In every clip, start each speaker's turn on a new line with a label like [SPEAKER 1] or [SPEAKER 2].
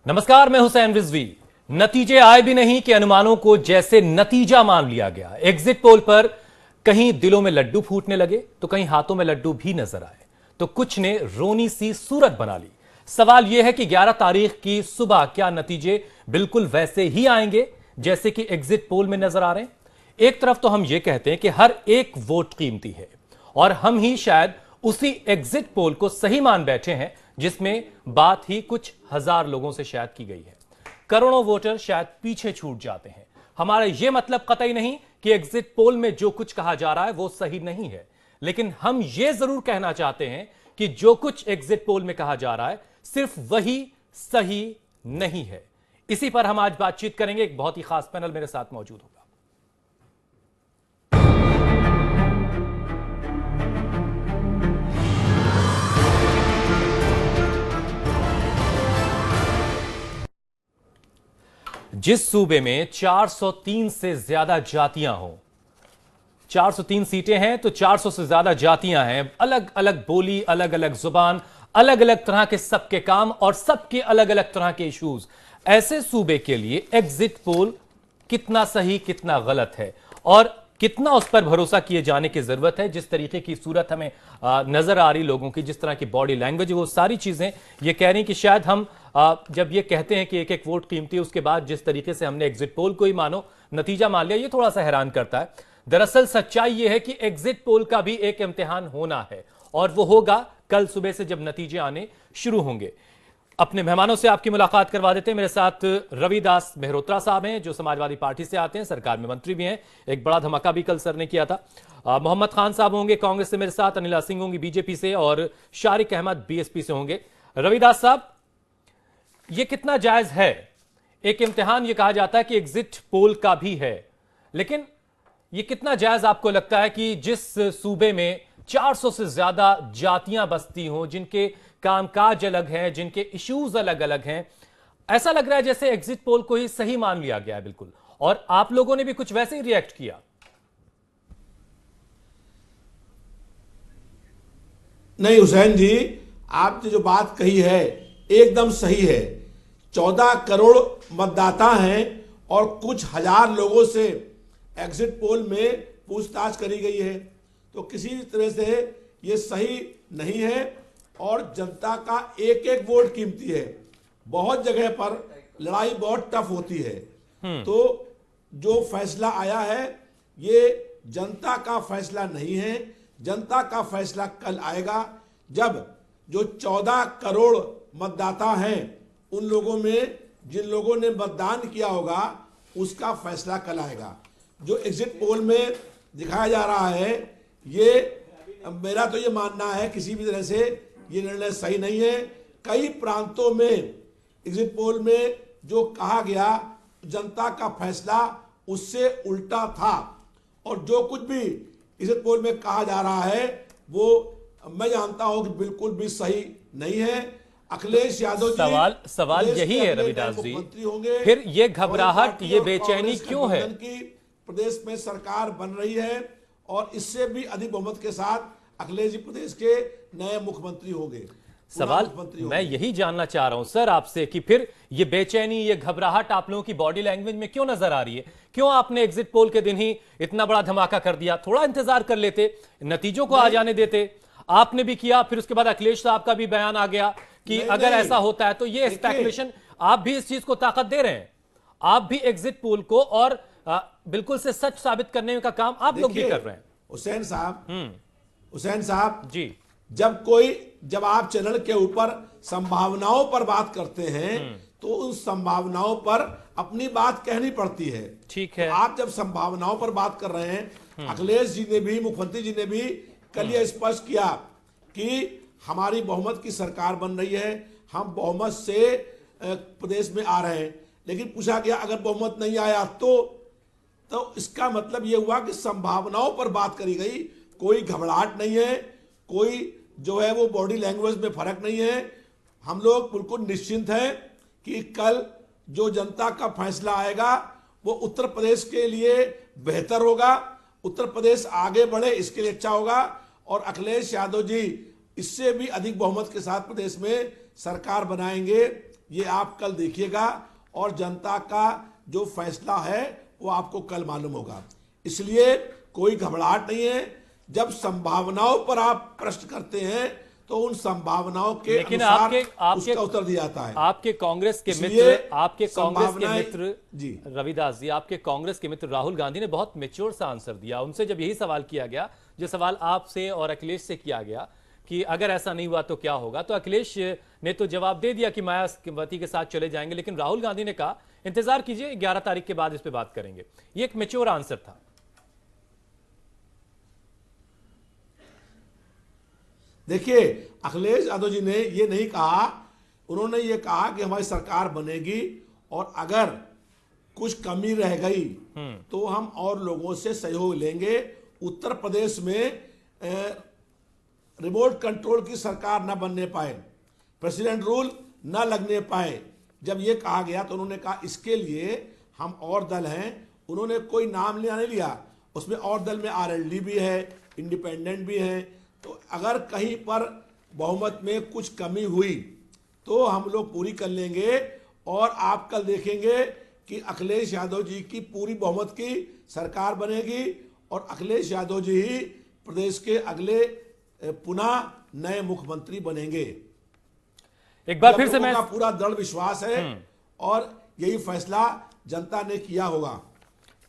[SPEAKER 1] नमस्कार, मैं हुसैन रिजवी। नतीजे आए भी नहीं कि अनुमानों को जैसे नतीजा मान लिया गया। एग्जिट पोल पर कहीं दिलों में लड्डू फूटने लगे तो कहीं हाथों में लड्डू भी नजर आए, तो कुछ ने रोनी सी सूरत बना ली। सवाल यह है कि 11 तारीख की सुबह क्या नतीजे बिल्कुल वैसे ही आएंगे जैसे कि एग्जिट पोल में नजर आ रहे हैं? एक तरफ तो हम यह कहते हैं कि हर एक वोट कीमती है और हम ही शायद उसी एग्जिट पोल को सही मान बैठे हैं जिसमें बात ही कुछ हजार लोगों से शायद की गई है। करोड़ों वोटर शायद पीछे छूट जाते हैं। हमारा यह मतलब कतई नहीं कि एग्जिट पोल में जो कुछ कहा जा रहा है वो सही नहीं है, लेकिन हम यह जरूर कहना चाहते हैं कि जो कुछ एग्जिट पोल में कहा जा रहा है सिर्फ वही सही नहीं है। इसी पर हम आज बातचीत करेंगे। एक बहुत ही खास पैनल मेरे साथ मौजूद होगा। जिस सूबे में 403 से ज्यादा जातियां हो, 403 सीटें हैं तो 400 से ज्यादा जातियां हैं, अलग अलग बोली, अलग अलग जुबान, अलग अलग तरह के सबके काम और सबके अलग अलग तरह के इश्यूज। ऐसे सूबे के लिए एग्जिट पोल कितना सही कितना गलत है और कितना उस पर भरोसा किए जाने की जरूरत है। जिस तरीके की सूरत हमें नजर आ रही लोगों की, जिस तरह की बॉडी लैंग्वेज, वो सारी चीजें ये कह रही हैं कि शायद हम जब ये कहते हैं कि एक एक वोट कीमती है, उसके बाद जिस तरीके से हमने एग्जिट पोल को ही मानो नतीजा मान लिया, ये थोड़ा सा हैरान करता है। दरअसल सच्चाई ये है कि एग्जिट पोल का भी एक इम्तिहान होना है और वो होगा कल सुबह से जब नतीजे आने शुरू होंगे। अपने मेहमानों से आपकी मुलाकात करवा देते हैं। मेरे साथ रविदास मेहरोत्रा साहब हैं जो समाजवादी पार्टी से आते हैं, सरकार में मंत्री भी हैं। एक बड़ा धमाका भी कल सर ने किया था। मोहम्मद खान साहब होंगे कांग्रेस से मेरे साथ, अनिला सिंह होंगी बीजेपी से और शारिक अहमद बीएसपी से होंगे। रविदास साहब, ये कितना जायज है? एक इम्तिहान ये कहा जाता है कि एग्जिट पोल का भी है, लेकिन ये कितना जायज आपको लगता है कि जिस सूबे में 400 से ज्यादा जातियां बसती हों, जिनके कामकाज अलग हैं, जिनके इश्यूज अलग अलग हैं, ऐसा लग रहा है जैसे एग्जिट पोल को ही सही मान लिया गया है बिल्कुल, और आप लोगों ने भी कुछ वैसे ही रिएक्ट किया।
[SPEAKER 2] नहीं हुसैन जी, आपने जो बात कही है एकदम सही है। 14 करोड़ मतदाता हैं और कुछ हजार लोगों से एग्जिट पोल में पूछताछ करी गई है, तो किसी तरह से ये सही नहीं है और जनता का एक एक वोट कीमती है। बहुत जगह पर लड़ाई बहुत टफ होती है। तो जो फैसला आया है ये जनता का फैसला नहीं है। जनता का फैसला कल आएगा जब जो 14 करोड़ मतदाता हैं उन लोगों में जिन लोगों ने मतदान किया होगा उसका फैसला कल आएगा। जो एग्जिट पोल में दिखाया जा रहा है, ये मेरा तो ये मानना है किसी भी तरह से ये निर्णय सही नहीं है। कई प्रांतों में एग्जिट पोल में जो कहा गया जनता का फैसला उससे उल्टा था और जो कुछ भी एग्जिट पोल में कहा जा रहा है वो मैं जानता हूं कि बिल्कुल भी सही नहीं है। अखिलेश यादव जी
[SPEAKER 1] सवाल यही है रविदास जी, फिर ये घबराहट, ये बेचैनी क्यों है
[SPEAKER 2] कि प्रदेश में सरकार बन रही है और इससे भी अधिक बहुमत के साथ अखिलेश जी प्रदेश के नए मुख्यमंत्री होंगे।
[SPEAKER 1] सवाल मैं यही जानना चाह रहा हूं सर आपसे कि फिर ये बेचैनी, ये घबराहट आप लोगों की बॉडी लैंग्वेज में क्यों नजर आ रही है? क्यों आपने एग्जिट पोल के दिन ही इतना बड़ा धमाका कर दिया? थोड़ा इंतजार कर लेते, नतीजों को आ जाने देते। आपने भी किया, फिर उसके बाद अखिलेश साहब का भी बयान आ गया कि अगर ऐसा होता है तो ये स्पेकुलेशन, आप भी इस चीज को ताकत दे रहे हैं। आप भी एग्जिट पोल को और बिल्कुल से सच साबित करने का काम आप लोग भी कर रहे हैं।
[SPEAKER 2] हुसैन साहब
[SPEAKER 1] जी,
[SPEAKER 2] जब आप चैनल के ऊपर संभावनाओं पर बात करते हैं तो उन संभावनाओं पर अपनी बात कहनी पड़ती है।
[SPEAKER 1] ठीक है,
[SPEAKER 2] तो आप जब संभावनाओं पर बात कर रहे हैं, अखिलेश जी ने भी, मुख्यमंत्री जी ने भी कल यह स्पष्ट किया कि हमारी बहुमत की सरकार बन रही है, हम बहुमत से प्रदेश में आ रहे हैं। लेकिन पूछा गया अगर बहुमत नहीं आया तो इसका मतलब यह हुआ कि संभावनाओं पर बात करी गई। कोई घबराहट नहीं है, कोई जो है वो बॉडी लैंग्वेज में फर्क नहीं है। हम लोग बिल्कुल निश्चिंत हैं कि कल जो जनता का फैसला आएगा वो उत्तर प्रदेश के लिए बेहतर होगा, उत्तर प्रदेश आगे बढ़े इसके लिए अच्छा होगा और अखिलेश यादव जी इससे भी अधिक बहुमत के साथ प्रदेश में सरकार बनाएंगे, ये आप कल देखिएगा और जनता का जो फैसला है वो आपको कल मालूम होगा। इसलिए कोई घबराहट नहीं है। जब संभावनाओं पर आप प्रश्न करते हैं तो उन संभावनाओं के
[SPEAKER 1] लेकिन
[SPEAKER 2] अनुसार
[SPEAKER 1] आपके
[SPEAKER 2] उसका उत्तर दिया जाता है।
[SPEAKER 1] आपके कांग्रेस के
[SPEAKER 2] इसलिए
[SPEAKER 1] मित्र आपके कांग्रेस के
[SPEAKER 2] संभावनाएं-
[SPEAKER 1] मित्र
[SPEAKER 2] जी
[SPEAKER 1] रविदास जी, आपके कांग्रेस के मित्र राहुल गांधी ने बहुत मैच्योर सा आंसर दिया। उनसे जब यही सवाल किया गया, जो सवाल आपसे और अखिलेश से किया गया कि अगर ऐसा नहीं हुआ तो क्या होगा, तो अखिलेश ने तो जवाब दे दिया कि मायावती के साथ चले जाएंगे, लेकिन राहुल गांधी ने कहा इंतजार कीजिए, 11 तारीख के बाद इस पे बात करेंगे। ये एक मैच्योर आंसर था।
[SPEAKER 2] देखिए, अखिलेश यादव जी ने ये नहीं कहा, उन्होंने ये कहा कि हमारी सरकार बनेगी और अगर कुछ कमी रह गई तो हम और लोगों से सहयोग लेंगे। उत्तर प्रदेश में रिमोट कंट्रोल की सरकार न बनने पाए, प्रेसिडेंट रूल न लगने पाए। जब ये कहा गया तो उन्होंने कहा इसके लिए हम और दल हैं। उन्होंने कोई नाम नहीं लिया, उसमें और दल में आरएलडी भी है, इंडिपेंडेंट भी है। तो अगर कहीं पर बहुमत में कुछ कमी हुई तो हम लोग पूरी कर लेंगे और आप कल देखेंगे कि अखिलेश यादव जी की पूरी बहुमत की सरकार बनेगी और अखिलेश यादव जी ही प्रदेश के अगले पुनः नए मुख्यमंत्री बनेंगे।
[SPEAKER 1] एक बार फिर से मैं
[SPEAKER 2] पूरा दृढ़ विश्वास है और यही फैसला जनता ने किया होगा।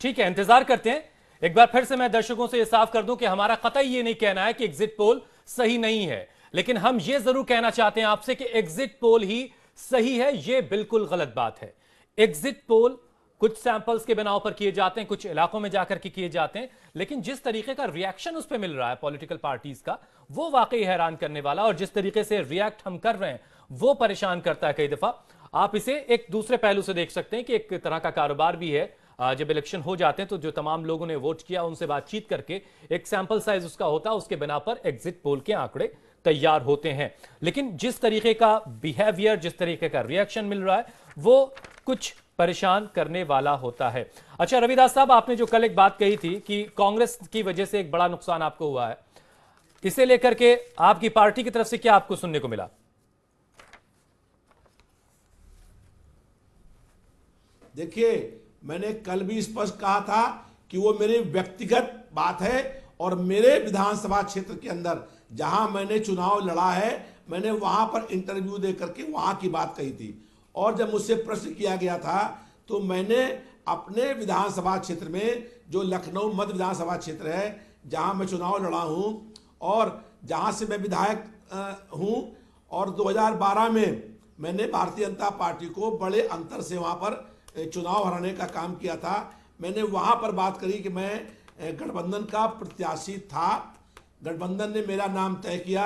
[SPEAKER 1] ठीक है, इंतजार करते हैं। एक बार फिर से मैं दर्शकों से यह साफ कर दूं कि हमारा कतई ये नहीं कहना है कि एग्जिट पोल सही नहीं है, लेकिन हम ये जरूर कहना चाहते हैं आपसे कि एग्जिट पोल ही सही है, ये बिल्कुल गलत बात है। एग्जिट पोल कुछ सैंपल्स के बिनाव पर किए जाते हैं, कुछ इलाकों में जाकर के किए जाते हैं, लेकिन जिस तरीके का रिएक्शन उस पर मिल रहा है पॉलिटिकल पार्टीज का, वो वाकई हैरान करने वाला, और जिस तरीके से रिएक्ट हम कर रहे हैं वो परेशान करता है। कई दफा आप इसे एक दूसरे पहलू से देख सकते हैं कि एक तरह का कारोबार भी है। जब इलेक्शन हो जाते हैं तो जो तमाम लोगों ने वोट किया उनसे बातचीत करके एक सैंपल साइज उसका होता है, उसके बिना पर एग्जिट पोल के आंकड़े तैयार होते हैं। लेकिन जिस तरीके का बिहेवियर, जिस तरीके का रिएक्शन मिल रहा है, वो कुछ परेशान करने वाला होता है। अच्छा रविदास साहब, आपने जो कल एक बात कही थी कि कांग्रेस की वजह से एक बड़ा नुकसान आपको हुआ है, इसे लेकर के आपकी पार्टी की तरफ से क्या आपको सुनने को मिला?
[SPEAKER 2] देखिए, मैंने कल भी स्पष्ट कहा था कि वो मेरी व्यक्तिगत बात है और मेरे विधानसभा क्षेत्र के अंदर जहां मैंने चुनाव लड़ा है, मैंने वहां पर इंटरव्यू दे करके वहां की बात कही थी। और जब मुझसे प्रश्न किया गया था तो मैंने अपने विधानसभा क्षेत्र में, जो लखनऊ मध्य विधानसभा क्षेत्र है जहां मैं चुनाव लड़ा हूं और जहां से मैं विधायक हूं, और 2012 में मैंने भारतीय जनता पार्टी को बड़े अंतर से वहां पर चुनाव हराने का काम किया था। मैंने वहां पर बात करी कि मैं गठबंधन का प्रत्याशी था, गठबंधन ने मेरा नाम तय किया,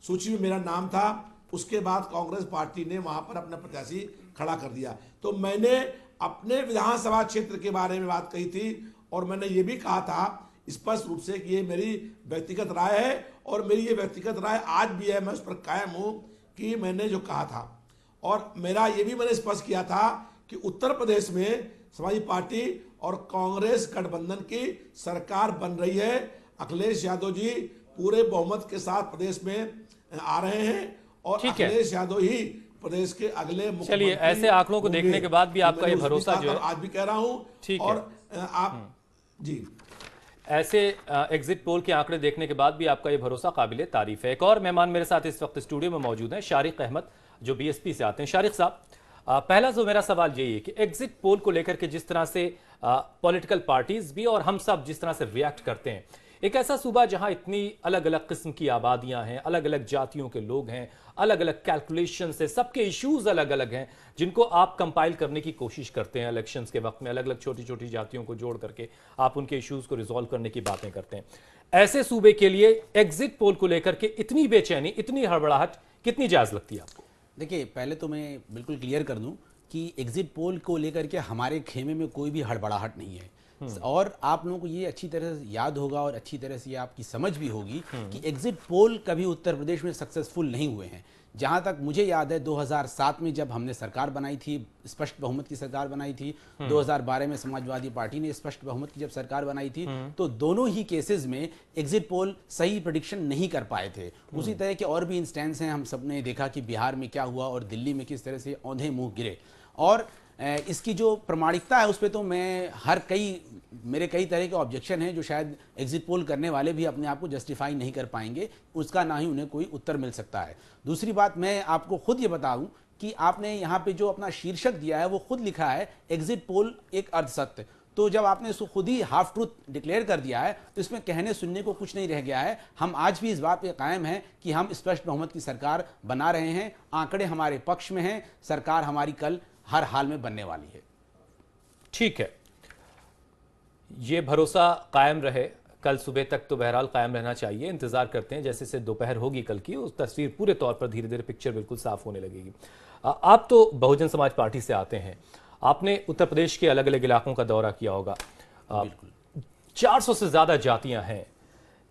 [SPEAKER 2] सूची में मेरा नाम था, उसके बाद कांग्रेस पार्टी ने वहां पर अपना प्रत्याशी खड़ा कर दिया। तो मैंने अपने विधानसभा क्षेत्र के बारे में बात कही थी और मैंने ये भी कहा था स्पष्ट रूप से कि ये मेरी व्यक्तिगत राय है और मेरी ये व्यक्तिगत राय आज भी है, मैं उस पर कायम हूं कि मैंने जो कहा था। और मेरा ये भी मैंने स्पष्ट किया था कि उत्तर प्रदेश में समाजवादी पार्टी और कांग्रेस गठबंधन की सरकार बन रही है। अखिलेश यादव जी पूरे बहुमत के साथ प्रदेश में आ रहे हैं और अखिलेश यादव ही प्रदेश के अगले मुख्यमंत्री।
[SPEAKER 1] चलिए, ऐसे आंकड़ों को देखने के बाद भी आपका ये भरोसा जो है,
[SPEAKER 2] आज भी कह रहा हूं,
[SPEAKER 1] ठीक
[SPEAKER 2] और
[SPEAKER 1] है।
[SPEAKER 2] आप जी,
[SPEAKER 1] ऐसे एग्जिट पोल के आंकड़े देखने के बाद भी आपका ये भरोसा काबिले तारीफ है। एक और मेहमान मेरे साथ इस वक्त स्टूडियो में मौजूद हैं, शारिक अहमद, जो बीएसपी से आते हैं। शारिक साहब, पहला जो मेरा सवाल यही है कि एग्जिट पोल को लेकर के जिस तरह से पॉलिटिकल पार्टीज भी और हम सब जिस तरह से रिएक्ट करते हैं, एक ऐसा सूबा जहां इतनी अलग अलग किस्म की आबादियां हैं, अलग अलग जातियों के लोग हैं, अलग अलग कैलकुलेशन से, सबके इश्यूज अलग अलग हैं, जिनको आप कंपाइल करने की कोशिश करते हैं इलेक्शंस के वक्त में, अलग अलग छोटी छोटी जातियों को जोड़ करके आप उनके इश्यूज को रिजॉल्व करने की बातें करते हैं। ऐसे सूबे के लिए एग्जिट पोल को लेकर के इतनी बेचैनी, इतनी हड़बड़ाहट कितनी जायज लगती है आपको?
[SPEAKER 3] देखिए, पहले तो मैं बिल्कुल क्लियर कर दूं कि एग्जिट पोल को लेकर के हमारे खेमे में कोई भी हड़बड़ाहट नहीं है। और आप लोगों को ये अच्छी तरह से याद होगा और अच्छी तरह से ये आपकी समझ भी होगी कि एग्जिट पोल कभी उत्तर प्रदेश में सक्सेसफुल नहीं हुए हैं। जहां तक मुझे याद है 2007 में जब हमने सरकार बनाई थी, स्पष्ट बहुमत की सरकार बनाई थी, 2012 में समाजवादी पार्टी ने स्पष्ट बहुमत की जब सरकार बनाई थी, तो दोनों ही केसेस में एग्जिट पोल सही प्रेडिक्शन नहीं कर पाए थे। उसी तरह के और भी इंस्टेंस हैं, हम सबने देखा कि बिहार में क्या हुआ और दिल्ली में किस तरह से औंधे मुंह गिरे। और इसकी जो प्रमाणिकता है उस पर तो मेरे कई तरह के ऑब्जेक्शन हैं जो शायद एग्जिट पोल करने वाले भी अपने आप को जस्टिफाई नहीं कर पाएंगे, उसका ना ही उन्हें कोई उत्तर मिल सकता है। दूसरी बात, मैं आपको खुद ये बताऊं कि आपने यहाँ पे जो अपना शीर्षक दिया है वो खुद लिखा है एग्जिट पोल एक अर्धसत्य। तो जब आपने इसको खुद ही हाफ ट्रूथ डिक्लेयर कर दिया है तो इसमें कहने सुनने को कुछ नहीं रह गया है। हम आज भी इस बात पे कायम हैं कि हम स्पष्ट बहुमत की सरकार बना रहे हैं, आंकड़े हमारे पक्ष में हैं, सरकार हमारी कल हर हाल में बनने वाली है।
[SPEAKER 1] ठीक है, ये भरोसा कायम रहे, कल सुबह तक तो बहरहाल कायम रहना चाहिए। इंतजार करते हैं, जैसे से दोपहर होगी कल की, उस तस्वीर पूरे तौर पर धीरे धीरे पिक्चर बिल्कुल साफ होने लगेगी। आप तो बहुजन समाज पार्टी से आते हैं, आपने उत्तर प्रदेश के अलग अलग इलाकों का दौरा किया होगा। 400 से ज्यादा जातियां हैं,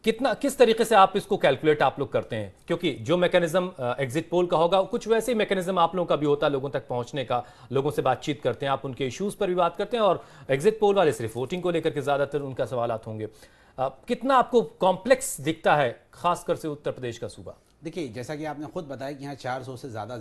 [SPEAKER 1] किस तरीके से आप इसको कैलकुलेट आप लोग करते हैं? क्योंकि जो मैकेनिज्म एग्जिट पोल का होगा कुछ वैसे ही मैकेनिज्म आप लोगों का भी होता है, लोगों तक पहुंचने का, लोगों से बातचीत करते हैं, आप उनके इश्यूज पर भी बात करते हैं, और एग्जिट पोल वाले सिर्फ वोटिंग को लेकर के ज्यादातर उनका सवाल होंगे। कितना आपको कॉम्प्लेक्स दिखता है खासकर से उत्तर प्रदेश का सूबा?
[SPEAKER 3] देखिए, जैसा कि आपने खुद बताया कि यहाँ 400 से ज्यादा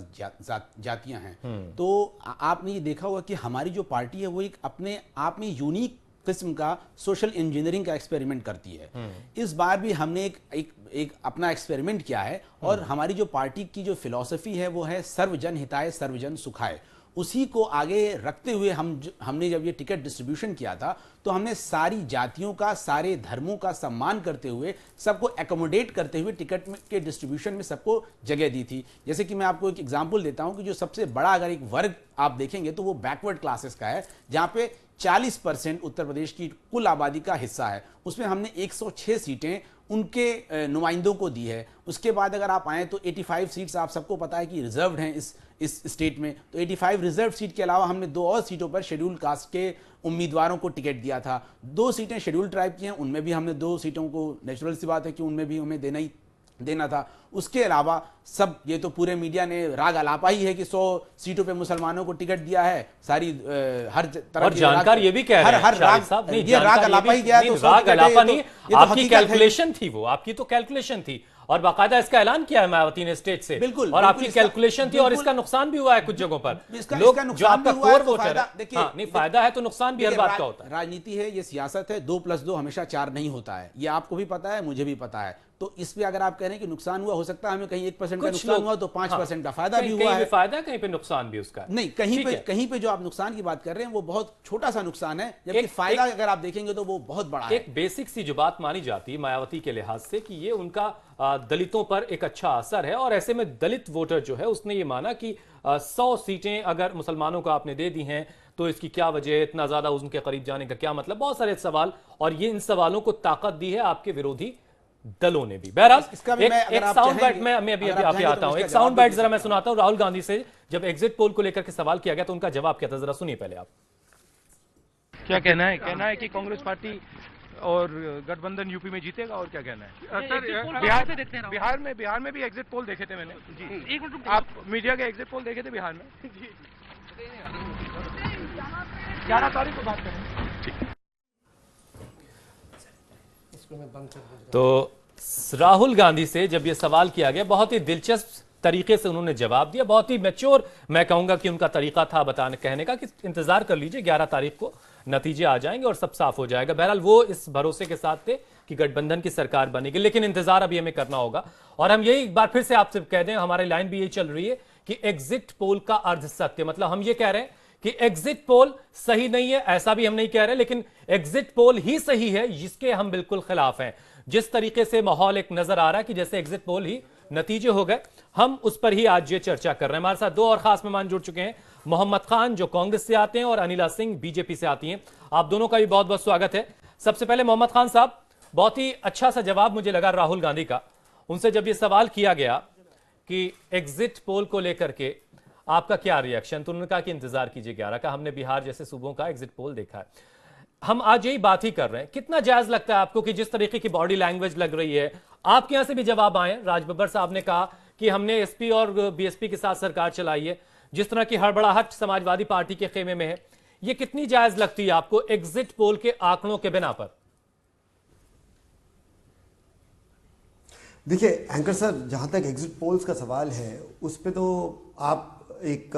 [SPEAKER 3] जातियां हैं, तो आपने ये देखा होगा कि हमारी जो पार्टी है वो एक अपने आप में यूनिक किस्म का सोशल इंजीनियरिंग का एक्सपेरिमेंट करती है। इस बार भी हमने एक अपना एक्सपेरिमेंट किया है, और हमारी जो पार्टी की जो फिलॉसफी है वो है सर्वजन हिताय सर्वजन सुखाय। उसी को आगे रखते हुए हमने जब ये टिकट डिस्ट्रीब्यूशन किया था तो हमने सारी जातियों का, सारे धर्मों का सम्मान करते हुए, सबको एकोमोडेट करते हुए टिकट के डिस्ट्रीब्यूशन में सबको जगह दी थी। जैसे कि मैं आपको एक एग्जांपल देता हूं कि जो सबसे बड़ा अगर एक वर्ग आप देखेंगे तो वो बैकवर्ड क्लासेस का है, जहां पे 40% उत्तर प्रदेश की कुल आबादी का हिस्सा है। उसमें हमने 106 सीटें उनके नुमाइंदों को दी है। उसके बाद अगर आप आए तो 85 सीट्स आप सबको पता है कि रिजर्व्ड हैं इस स्टेट में, तो 85 रिजर्व सीट के अलावा हमने 2 और सीटों पर शेड्यूल कास्ट के उम्मीदवारों को टिकट दिया था। 2 सीटें शेड्यूल ट्राइब की हैं, उनमें भी हमने 2 सीटों को, नेचुरल सी बात है कि उनमें भी हमें देना था। उसके अलावा सब, ये तो पूरे मीडिया ने राग अलापा ही है कि 100 सीटों पे मुसलमानों को टिकट दिया है, सारी हर तरह
[SPEAKER 1] और जानकार ये भी कह रहे हैं
[SPEAKER 3] हर राग, ये राग अलापा ही गया, तो
[SPEAKER 1] राग अलापा नहीं, आपकी कैलकुलेशन थी, वो आपकी तो कैलकुलेशन थी, और बाकायदा इसका ऐलान किया है मायावती ने स्टेट से।
[SPEAKER 3] बिल्कुल,
[SPEAKER 1] और आपकी कैलकुलेशन थी, और इसका नुकसान भी हुआ है कुछ जगहों पर। लोग जो आपका कोर वोटर है, नहीं फायदा है तो नुकसान भी हर बात का होता है।
[SPEAKER 3] राजनीति है, ये सियासत है, 2+2 हमेशा 4 नहीं होता है, ये आपको भी पता है, मुझे भी पता है। तो इस पे अगर आप कह रहे हैं कि नुकसान हुआ, हो सकता है हमें कहीं 1% का नुकसान हुआ तो 5% का फायदा भी हुआ है।
[SPEAKER 1] फायदा कहीं पे नुकसान भी उसका
[SPEAKER 3] नहीं, कहीं पे जो आप नुकसान की बात कर रहे हैं वो बहुत छोटा सा नुकसान है, जबकि फायदा अगर आप देखेंगे तो वो बहुत बड़ा है।
[SPEAKER 1] एक बेसिक सी जो बात मानी जाती है मायावती के लिहाज से कि ये उनका दलितों पर एक अच्छा असर है, और ऐसे में दलित वोटर जो है उसने ये माना कि 100 सीटें अगर मुसलमानों को आपने दे दी हैं तो इसकी क्या वजह, इतना ज्यादा उनके करीब जाने का क्या मतलब, बहुत सारे सवाल, और ये इन सवालों को ताकत दी है आपके विरोधी दलों ने भी। बहरहाल एक साउंड बाइट मैं अभी आता हूं, एक साउंड बाइट जरा मैं सुनाता हूं। राहुल गांधी से जब एग्जिट पोल को लेकर के सवाल किया गया तो उनका जवाब क्या था, जरा सुनिए पहले आप।
[SPEAKER 4] क्या कहना है? कहना है कि कांग्रेस पार्टी और गठबंधन यूपी में जीतेगा, और क्या कहना है? सर, बिहार में भी एग्जिट पोल देखे थे मैंने जी। आप मीडिया के एग्जिट पोल देखे थे बिहार में? 11 तारीख को बात करेंगे।
[SPEAKER 1] तो राहुल गांधी से जब यह सवाल किया गया, बहुत ही दिलचस्प तरीके से उन्होंने जवाब दिया, बहुत ही मैच्योर मैं कहूंगा कि उनका तरीका था बताने कहने का कि इंतजार कर लीजिए, 11 तारीख को नतीजे आ जाएंगे और सब साफ हो जाएगा। बहरहाल वो इस भरोसे के साथ थे कि गठबंधन की सरकार बनेगी, लेकिन इंतजार अभी हमें करना होगा। और हम यही एक बार फिर से आपसे कह दें, हमारी लाइन भी यही चल रही है कि एग्जिट पोल का अर्ध सत्य, मतलब हम ये कह रहे हैं कि एग्जिट पोल सही नहीं है, ऐसा भी हम नहीं कह रहे, लेकिन एग्जिट पोल ही सही है जिसके हम बिल्कुल खिलाफ हैं। जिस तरीके से माहौल एक नजर आ रहा है कि जैसे एग्जिट पोल ही नतीजे हो गए, हम उस पर ही आज ये चर्चा कर रहे हैं। हमारे साथ 2 और खास मेहमान जुड़ चुके हैं, मोहम्मद खान जो कांग्रेस से आते हैं और अनिला सिंह बीजेपी से आती हैं। आप दोनों का भी बहुत बहुत स्वागत है। सबसे पहले मोहम्मद खान साहब, बहुत ही अच्छा सा जवाब मुझे लगा राहुल गांधी का। उनसे जब यह सवाल किया गया कि एग्जिट पोल को लेकर के आपका क्या रिएक्शन, तो उन्होंने कहा कि इंतजार कीजिए 11 का, हमने बिहार जैसे सूबों का एग्जिट पोल देखा है। हम आज यही बात ही कर रहे हैं, कितना जायज लगता है आपको कि जिस तरीके की बॉडी लैंग्वेज लग रही है, आपके यहां से भी जवाब आए। राज बब्बर साहब ने कहा कि हमने एसपी और बीएसपी के साथ सरकार चलाई है, जिस तरह की हड़बड़ाहट समाजवादी पार्टी के खेमे में है, ये कितनी जायज लगती है आपको एग्जिट पोल के आंकड़ों के बिना पर?
[SPEAKER 5] देखिए एंकर सर, जहाँ तक एग्जिट पोल्स का सवाल है उस पे तो आप एक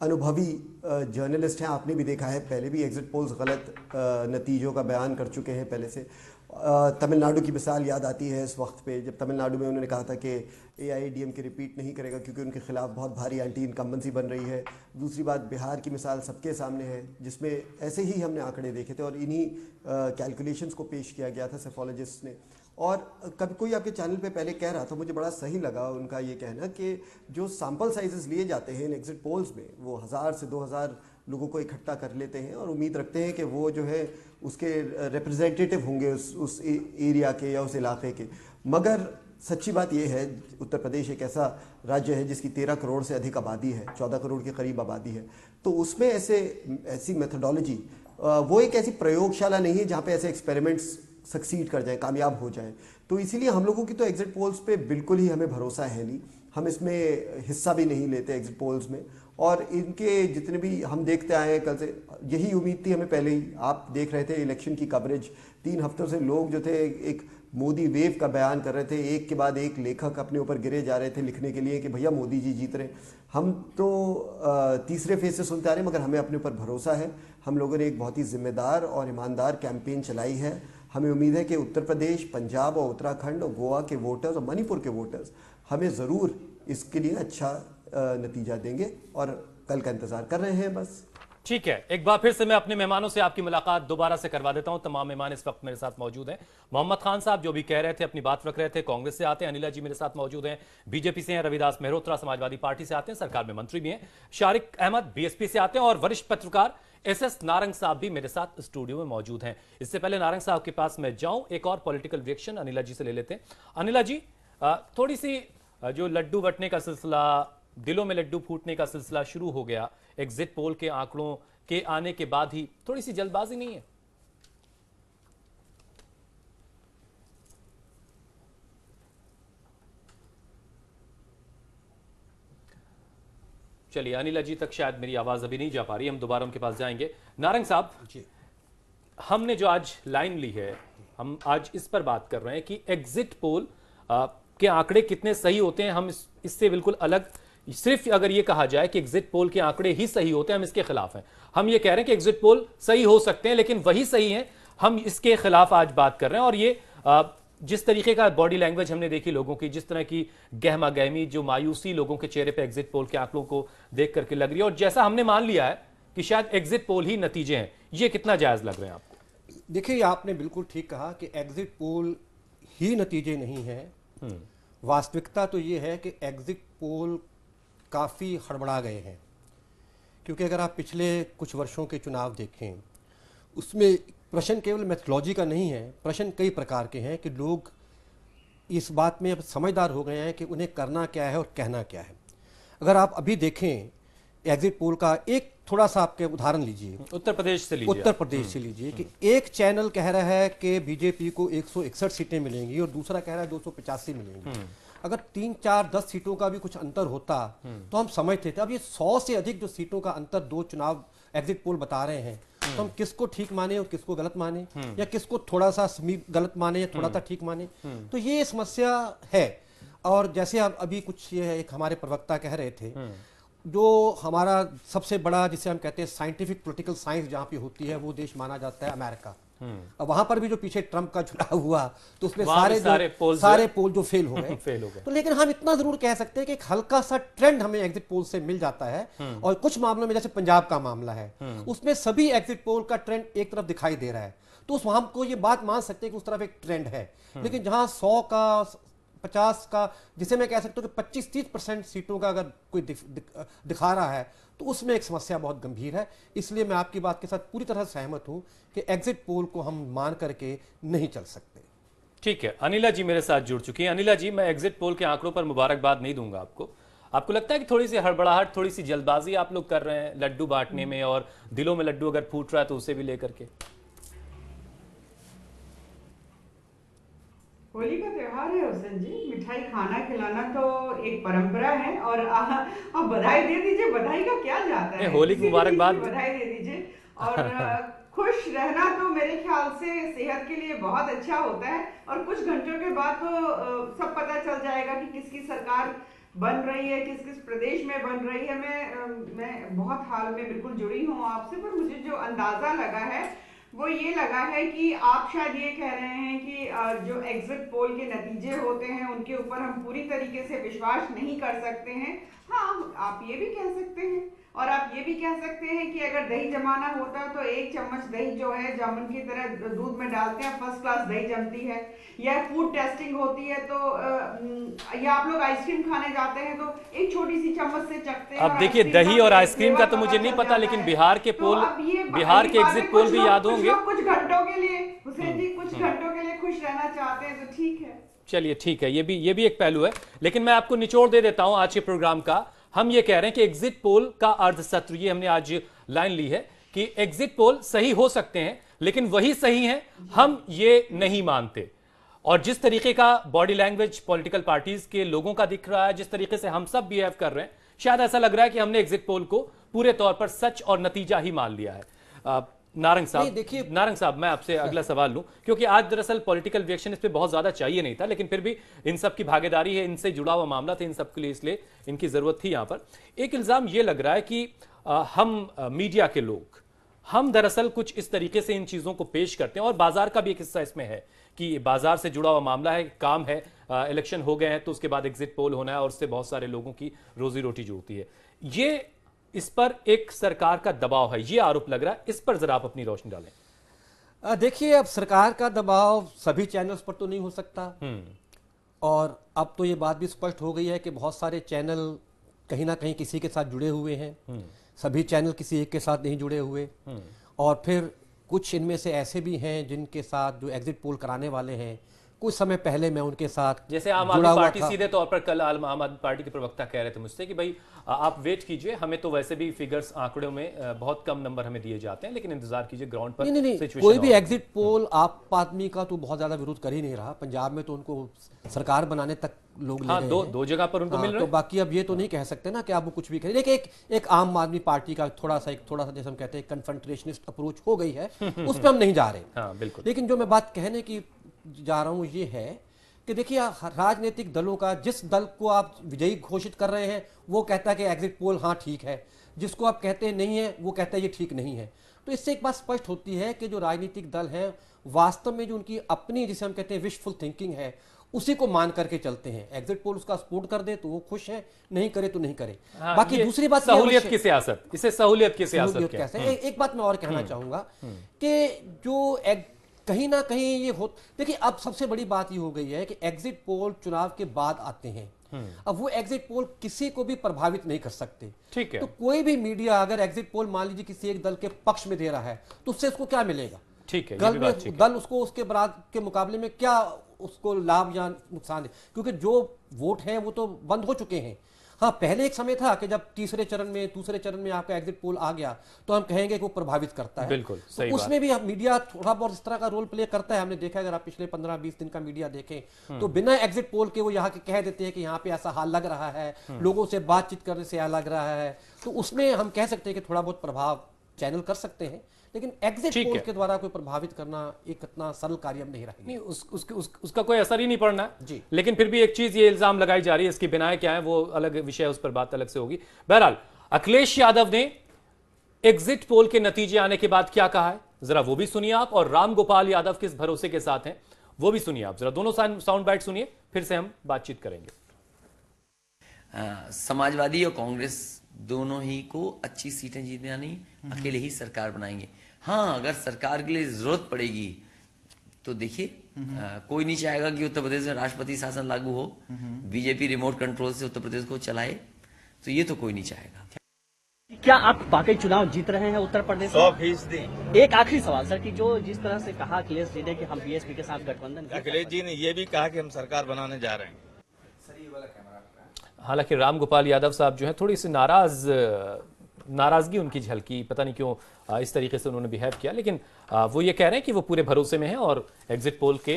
[SPEAKER 5] अनुभवी जर्नलिस्ट हैं, आपने भी देखा है, पहले भी एग्जिट पोल्स गलत नतीजों का बयान कर चुके हैं पहले से। तमिलनाडु की मिसाल याद आती है इस वक्त पे, जब तमिलनाडु में उन्होंने कहा था कि AIADMK रिपीट नहीं करेगा क्योंकि उनके खिलाफ बहुत भारी एंटी इनकम्बेंसी बन रही है। दूसरी बात, बिहार की मिसाल सबके सामने है, जिसमें ऐसे ही हमने आंकड़े देखे थे और इन्हीं कैलकुलेशंस को पेश किया गया था सेफोलॉजिस्ट ने। और कभी कोई आपके चैनल पे पहले कह रहा था, मुझे बड़ा सही लगा उनका ये कहना कि जो सैंपल साइजेस लिए जाते हैं इन एग्जिट पोल्स में, वो 1000 से 2000 लोगों को इकट्ठा कर लेते हैं और उम्मीद रखते हैं कि वो जो है उसके रिप्रेजेंटेटिव होंगे उस एरिया के या उस इलाके के। मगर सच्ची बात यह है, उत्तर प्रदेश एक ऐसा राज्य है जिसकी 13 करोड़ से अधिक आबादी है, 14 करोड़ के करीब आबादी है, तो उसमें ऐसी मेथोडोलॉजी, वो एक ऐसी प्रयोगशाला नहीं है जहाँ पे ऐसे एक्सपेरिमेंट्स सक्सीड कर जाएं, कामयाब हो जाएं। तो इसीलिए हम लोगों की तो एग्जिट पोल्स पे बिल्कुल ही हमें भरोसा है नहीं, हम इसमें हिस्सा भी नहीं लेते एग्जिट पोल्स में। और इनके जितने भी हम देखते आए हैं, कल से यही उम्मीद थी हमें पहले ही। आप देख रहे थे इलेक्शन की कवरेज, 3 हफ्तों से लोग जो थे एक मोदी वेव का बयान कर रहे थे, एक के बाद एक लेखक अपने ऊपर गिरे जा रहे थे लिखने के लिए कि भैया मोदी जी जीत रहे। हम तो तीसरे फेज से सुनते आ रहे हैं, मगर हमें अपने ऊपर भरोसा है। हम लोगों ने एक बहुत ही जिम्मेदार और ईमानदार कैंपेन चलाई है। हमें उम्मीद है कि उत्तर प्रदेश, पंजाब और उत्तराखंड और गोवा के वोटर्स और मणिपुर के वोटर्स हमें ज़रूर इसके लिए अच्छा नतीजा देंगे और कल का इंतज़ार कर रहे हैं बस।
[SPEAKER 1] ठीक है, एक बार फिर से मैं अपने मेहमानों से आपकी मुलाकात दोबारा से करवा देता हूं। तमाम मेहमान इस वक्त मेरे साथ मौजूद हैं। मोहम्मद खान साहब जो भी कह रहे थे, अपनी बात रख रहे थे, कांग्रेस से आते हैं। अनिला जी मेरे साथ मौजूद हैं, बीजेपी से हैं। रविदास मेहरोत्रा समाजवादी पार्टी से आते हैं, सरकार में मंत्री भी हैं। शारिक अहमद BSP से आते हैं और वरिष्ठ पत्रकार SS नारंग साहब भी मेरे साथ स्टूडियो में मौजूद हैं। इससे पहले नारंग साहब के पास मैं जाऊं, एक और पॉलिटिकल रिएक्शन अनिला जी से ले लेते हैं। अनिला जी, थोड़ी सी जो लड्डू बंटने का सिलसिला, दिलों में लड्डू फूटने का सिलसिला शुरू हो गया एग्जिट पोल के आंकड़ों के आने के बाद ही, थोड़ी सी जल्दबाजी नहीं है? चलिए, अनिला जी तक शायद मेरी आवाज अभी नहीं जा पा रही, हम दोबारा उनके पास जाएंगे। नारंग साहब जी, हमने जो आज लाइन ली है, हम आज इस पर बात कर रहे हैं कि एग्जिट पोल के आंकड़े कितने सही होते हैं। हम इससे बिल्कुल अलग, सिर्फ अगर ये कहा जाए कि एग्जिट पोल के आंकड़े ही सही होते हैं, हम इसके खिलाफ हैं। हम ये कह रहे हैं कि एग्जिट पोल सही हो सकते हैं लेकिन वही सही है, हम इसके खिलाफ आज बात कर रहे हैं। और ये जिस तरीके का बॉडी लैंग्वेज हमने देखी लोगों की, जिस तरह की गहमा गहमी, जो मायूसी लोगों के चेहरे पे एग्जिट पोल के आंकड़ों को देख करके लग रही है, और जैसा हमने मान लिया है कि शायद एग्जिट पोल ही नतीजे हैं, ये कितना जायज लग रहे हैं आपको?
[SPEAKER 6] देखिए, आपने बिल्कुल ठीक कहा कि एग्जिट पोल ही नतीजे नहीं है। वास्तविकता तो ये है कि एग्जिट पोल काफ़ी हड़बड़ा गए हैं, क्योंकि अगर आप पिछले कुछ वर्षों के चुनाव देखें, उसमें प्रश्न केवल मेथोलॉजी का नहीं है, प्रश्न कई प्रकार के हैं कि लोग इस बात में अब समझदार हो गए हैं कि उन्हें करना क्या है और कहना क्या है। अगर आप अभी देखें एग्जिट पोल का एक थोड़ा सा आपके उदाहरण लीजिए,
[SPEAKER 1] उत्तर प्रदेश से लीजिए,
[SPEAKER 6] उत्तर प्रदेश से लीजिए कि एक चैनल कह रहा है कि बीजेपी को 161 सीटें मिलेंगी और दूसरा कह रहा है 285 मिलेंगी। अगर 3, 4, 10 सीटों का भी कुछ अंतर होता तो हम समझते थे। अब ये 100 से अधिक जो सीटों का अंतर दो चुनाव एग्जिट पोल बता रहे हैं, तो हम किसको ठीक माने और किसको गलत माने, या किसको थोड़ा सा गलत माने या थोड़ा सा ठीक माने, तो ये समस्या है। और जैसे आप अभी कुछ ये एक हमारे प्रवक्ता कह रहे थे, जो हमारा सबसे बड़ा जिसे हम कहते हैं साइंटिफिक पॉलिटिकल साइंस जहाँ पे होती है, वो देश माना जाता है अमेरिका। अब वहां पर भी जो पीछे ट्रंप का चुनाव हुआ तो उसमें सारे पोल जो फेल हो गए
[SPEAKER 1] फेल हो गए।
[SPEAKER 6] तो लेकिन हम इतना जरूर कह सकते हैं कि एक हल्का सा ट्रेंड हमें एग्जिट पोल से मिल जाता है। और कुछ मामलों में, जैसे पंजाब का मामला है, उसमें सभी एग्जिट पोल का ट्रेंड एक तरफ दिखाई दे रहा है, तो उस हमको ये बात मान सकते हैं कि उस तरफ एक ट्रेंड है। लेकिन जहां 100 का 50 का, जिसे मैं कह सकता हूँ कि 25-30% सीटों का अगर कोई दिखा रहा है, तो उसमें एक समस्या बहुत गंभीर है। इसलिए मैं आपकी बात के साथ पूरी तरह सहमत हूं कि एग्जिट पोल को हम मान करके नहीं चल सकते।
[SPEAKER 1] ठीक है, अनिला जी मेरे साथ जुड़ चुकी हैं। अनिला जी, मैं एग्जिट पोल के आंकड़ों पर मुबारकबाद नहीं दूंगा आपको। आपको लगता है कि थोड़ी सी हड़बड़ाहट, थोड़ी सी जल्दबाजी आप लोग कर रहे हैं लड्डू बांटने में, और दिलों में लड्डू अगर फूट रहा है तो उसे भी लेकर के?
[SPEAKER 7] होली का त्योहार है हुसैन जी, मिठाई खाना खिलाना तो एक परंपरा है। और आप बधाई दे दीजिए, बधाई का क्या जाता है,
[SPEAKER 1] होली की मुबारकबाद,
[SPEAKER 7] बधाई दे दीजिए। और खुश रहना तो मेरे ख्याल से सेहत के लिए बहुत अच्छा होता है। और कुछ घंटों के बाद तो सब पता चल जाएगा कि किसकी सरकार बन रही है, किस किस प्रदेश में बन रही है। मैं बहुत हाल में बिल्कुल जुड़ी हूँ आपसे, पर मुझे जो अंदाजा लगा है वो ये लगा है कि आप शायद ये कह रहे हैं कि जो एग्जिट पोल के नतीजे होते हैं उनके ऊपर हम पूरी तरीके से विश्वास नहीं कर सकते हैं। हाँ, आप ये भी कह सकते हैं। और आप ये भी कह सकते हैं कि अगर दही जमाना होता तो 1 चम्मच दही जो है जामुन की तरह दूध में डालते हैं, फर्स्ट क्लास दही जमती है। या फूड टेस्टिंग होती है तो या आप लोग आइसक्रीम खाने जाते हैं तो एक छोटी सी चम्मच से चखते हैं।
[SPEAKER 1] अब देखिए दही और आइसक्रीम का तो मुझे नहीं पता, लेकिन बिहार के पोल, बिहार के एग्जिट पोल भी याद होंगे।
[SPEAKER 7] कुछ घंटों के लिए हुसैन जी, कुछ घंटों के लिए खुश रहना चाहते हैं तो ठीक है।
[SPEAKER 1] चलिए ठीक है, ये भी एक पहलू है। लेकिन मैं आपको निचोड़ दे देता हूं आज के प्रोग्राम का। हम ये कह रहे हैं कि एग्जिट पोल का अर्धसत्य, ये हमने आज लाइन ली है कि एग्जिट पोल सही हो सकते हैं, लेकिन वही सही है हम ये नहीं मानते। और जिस तरीके का बॉडी लैंग्वेज पॉलिटिकल पार्टीज के लोगों का दिख रहा है, जिस तरीके से हम सब बिहेव कर रहे हैं, शायद ऐसा लग रहा है कि हमने एग्जिट पोल को पूरे तौर पर सच और नतीजा ही मान लिया है। नारंग साहब,
[SPEAKER 6] देखिए,
[SPEAKER 1] नारंग साहब, मैं आपसे अगला सवाल लूं, क्योंकि आज दरअसल पॉलिटिकल रिएक्शन इस पे बहुत ज्यादा चाहिए नहीं था, लेकिन फिर भी इन सब की भागीदारी है, इनसे जुड़ा हुआ मामला था इन सब के लिए, इसलिए इनकी जरूरत थी। यहां पर एक इल्जाम ये लग रहा है कि हम मीडिया के लोग, हम दरअसल कुछ इस तरीके से इन चीजों को पेश करते हैं, और बाजार का भी एक हिस्सा इसमें है कि बाजार से जुड़ा हुआ मामला है, काम है, इलेक्शन हो गए हैं तो उसके बाद एग्जिट पोल होना है और उससे बहुत सारे लोगों की रोजी रोटी जुड़ती है। ये इस पर एक सरकार का दबाव है, ये आरोप लग रहा है। इस पर जरा आप अपनी रोशनी डालें।
[SPEAKER 6] देखिए, अब सरकार का दबाव सभी चैनल्स पर तो नहीं हो सकता, और अब तो ये बात भी स्पष्ट हो गई है कि बहुत सारे चैनल कहीं ना कहीं किसी के साथ जुड़े हुए हैं, सभी चैनल किसी एक के साथ नहीं जुड़े हुए। और फिर कुछ इनमें से ऐसे भी हैं जिनके साथ जो एग्जिट पोल कराने वाले हैं, कुछ समय पहले मैं उनके साथ
[SPEAKER 1] जैसे आम आदमी पार्टी सीधे तौर पर कल आम आदमी पार्टी के प्रवक्ता कह रहे थे मुझसे कि भाई आप वेट कीजिए, हमें तो वैसे भी फिगर्स आंकड़ों में बहुत कम नंबर हमें दिए जाते हैं, लेकिन इंतजार कीजिए ग्राउंड पर।
[SPEAKER 6] नहीं, कोई भी एग्जिट पोल आप आदमी का तो बहुत ज्यादा विरोध कर ही नहीं रहा। पंजाब में तो उनको सरकार बनाने तक लोग ले रहे हैं।
[SPEAKER 1] दो जगह पर उनको मिल रहा है।
[SPEAKER 6] तो बाकी अब ये तो नहीं कह सकते ना कि आप वो कुछ भी करें। देखिए, एक आम आदमी पार्टी का थोड़ा सा जैसे हम कहते हैं कन्फ्रंटेशनिस्ट अप्रोच हो गई है, उस पर हम नहीं जा रहे।
[SPEAKER 1] हाँ, बिल्कुल।
[SPEAKER 6] लेकिन जो मैं बात कहने की जा रहा हूँ ये है कि देखिए, राजनीतिक दलों का, जिस दल को आप विजयी घोषित कर रहे हैं वो कहता है कि एग्जिट पोल हाँ ठीक है, जिसको आप कहते हैं नहीं है वो कहता है ये ठीक नहीं है। तो इससे एक बात स्पष्ट होती है कि जो राजनीतिक दल हैं वास्तव में जो उनकी अपनी, जिसे हम कहते हैं विशफुल थिंकिंग है, उसी को मान करके चलते हैं। एग्जिट पोल उसका सपोर्ट कर दे तो वो खुश है, नहीं करे तो नहीं करे।
[SPEAKER 1] हाँ,
[SPEAKER 6] बाकी दूसरी बात,
[SPEAKER 1] सहूलियत की सियासत, इसे सहूलियत की सियासत
[SPEAKER 6] कहते हैं। एक बात मैं और कहना चाहूंगा कि जो कहीं ना कहीं ये हो, देखिए अब सबसे बड़ी बात ये हो गई है कि एग्जिट पोल चुनाव के बाद आते हैं। अब वो एग्जिट पोल किसी को भी प्रभावित नहीं कर सकते।
[SPEAKER 1] ठीक है।
[SPEAKER 6] तो कोई भी मीडिया अगर एग्जिट पोल मान लीजिए किसी एक दल के पक्ष में दे रहा है तो उससे उसको क्या मिलेगा?
[SPEAKER 1] ठीक है,
[SPEAKER 6] दल उसको उसके बराबर के मुकाबले में क्या उसको लाभ या नुकसान है, क्योंकि जो वोट हैं वो तो बंद हो चुके हैं। हाँ, पहले एक समय था कि जब तीसरे चरण में, दूसरे चरण में आपका एग्जिट पोल आ गया तो हम कहेंगे कि वो प्रभावित करता है।
[SPEAKER 1] बिल्कुल सही
[SPEAKER 6] तो उसमें भी मीडिया थोड़ा बहुत इस तरह का रोल प्ले करता है। हमने देखा, अगर आप पिछले 15-20 दिन का मीडिया देखें तो बिना एग्जिट पोल के वो यहाँ के कह देते हैं कि यहाँ पे ऐसा हाल लग रहा है, लोगों से बातचीत करने से ऐसा लग रहा है। तो उसमें हम कह सकते हैं कि थोड़ा बहुत प्रभाव चैनल कर सकते हैं, लेकिन एग्जिट पोल के द्वारा कोई प्रभावित करना एक इतना सरल कार्य अब नहीं रहा।
[SPEAKER 1] नहीं, उसका कोई असर ही नहीं पड़ना
[SPEAKER 6] जी।
[SPEAKER 1] लेकिन फिर भी एक चीज ये इल्जाम लगाई जा रही है, इसकी बिनाएं क्या है वो अलग विषय है, उस पर बात अलग से होगी। बहरहाल अखिलेश यादव ने एग्जिट पोल के नतीजे आने के बाद क्या कहा है, जरा वो भी सुनिए आप, और राम गोपाल यादव किस भरोसे के साथ हैं वो भी सुनिए आप। जरा दोनों साउंड बाइट सुनिए, फिर से हम बातचीत करेंगे।
[SPEAKER 8] समाजवादी और कांग्रेस दोनों ही को अच्छी सीटें जीतना नहीं, अकेले ही सरकार बनाएंगे। हाँ, अगर सरकार के लिए जरूरत पड़ेगी तो देखिए, कोई नहीं चाहेगा कि उत्तर प्रदेश में राष्ट्रपति शासन लागू हो, बीजेपी रिमोट कंट्रोल से उत्तर प्रदेश को चलाए, तो ये तो कोई नहीं चाहेगा।
[SPEAKER 9] क्या आप वाकई चुनाव जीत रहे हैं उत्तर प्रदेश में?
[SPEAKER 10] 100%।
[SPEAKER 9] एक आखिरी सवाल सर, कि जो जिस तरह से कहा अखिलेश जी ने कि हम बीएसपी के साथ गठबंधन,
[SPEAKER 10] अखिलेश जी ने ये भी कहा कि हम सरकार बनाने जा रहे हैं।
[SPEAKER 1] हालांकि राम गोपाल यादव साहब जो है थोड़ी सी नाराजगी उनकी झलकी, पता नहीं क्यों इस तरीके से उन्होंने बिहेव किया, लेकिन वो ये कह रहे हैं कि वो पूरे भरोसे में हैं और एग्जिट पोल के